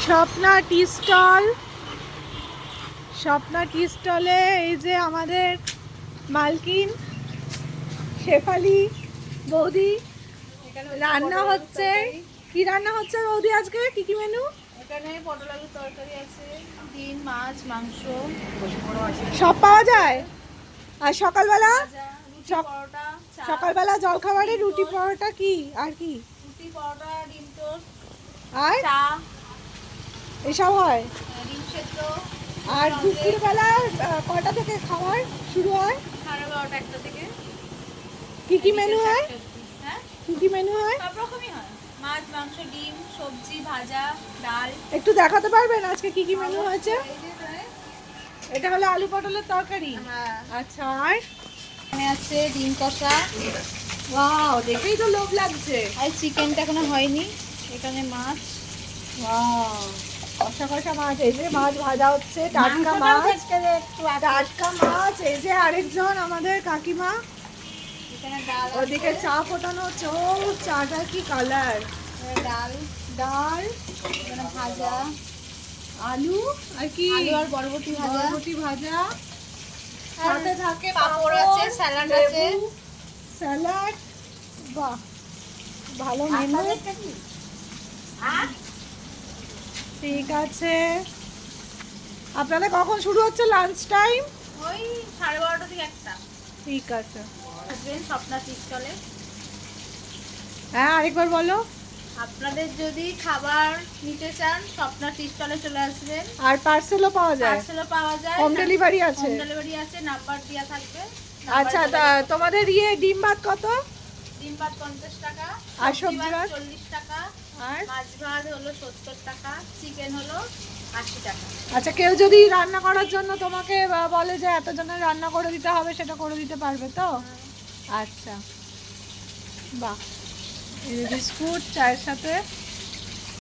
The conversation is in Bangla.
Swapna tea stall. Swapna tea স্টলে এই যে আমাদের মালকিন শেফালি বৌদি রান্না হচ্ছে। কি রান্না হচ্ছে বৌদি আজকে? কি কি মেনু? এখানে পটল আলুর তরকারি আছে, ডিম, মাছ, মাংস সব পাওয়া যায়। আর সকালবেলা ভাজা, রুটি, সক- পরোটা, চা, সকালবেলা জলখাবারে ডিম রুটি টোস্ট। পরোটা কি আর কি রুটি, পরোটা, ডিম টোস্ট, আর চা, এসব হয়। ডিম সেদ্ধ, আর অমলেট। দুপুরবেলা কটা থেকে খাবার শুরু হয়? 12:30 একটা থেকে কি কি বিকেল মেনু হয়? 4টে অবধি। হ্যাঁ, কি কি মেনু হয়? সব রকমই হয়। মাছ, মাংস, ডিম, সবজি, ভাজা, ডাল। একটু দেখাতে পারবেন আজকে কি কি মেনু হয়েছে? এই যে এখানে, এটা হলো আলু পটলের তরকারি। হ্যাঁ, আচ্ছা, আর এখানে আছে ডিম কষা, ওয়াও, দেখেই তো লোভ লাগছে। আর চিকেনটা এখনো হয়নি। এখানে মাছ, ওয়াও, কষা কষা মাছ। এই যে মাছ ভাজা হচ্ছে, টাটকা মাংসটাও মাছ, আজকে একটু আছে। টাটকা মাছ। এই যে আরেকজন আমাদের কাকিমা, এখানে ডাল আছে, ওদিকে চা ফোটানো হচ্ছে। ও, চাটা কি কালার! এখানে ডাল, ডাল, এখানে ভাজা, আলু, আর কি আলু আর বরবটি ভাজা, বরবটি ভাজা, সাথে থাকে পাঁপড় আছে, স্যালাড আছে। স্যালাড। বাহ, ভালো মেনু। ঠিক আছে, আপনাদের কখন শুরু হচ্ছে লাঞ্চ টাইম? ওই 12:30 থেকে একটা। ঠিক আছে। আসবেন স্বপ্না টি স্টলে। হ্যাঁ, আরেকবার বলো। আপনাদের যদি খাবার নিতে চান স্বপ্না টি স্টলে চলে আসবেন। আর পার্সেলও পাওয়া যায়? পার্সেলও পাওয়া যায়, হোম ডেলিভারি আছে? হোম ডেলিভারি আছে, নাম্বার দেওয়া থাকবে। আচ্ছা, তোমাদের ডিম ভাত কত? ডিম ভাত 50 টাকা, আর সবজি সবজি ভাত ভাত? 40 টাকা, আর মাছ ভাত হলো 70 টাকা, চিকেন হলো 80 টাকা। আচ্ছা, কেউ যদি রান্না করার জন্য তোমাকে বলে যে এতজনের রান্না করে দিতে হবে, সেটা করে দিতে পারবে তো? আচ্ছা, বাহ। এই যে বিস্কুট চায়ের সাথে।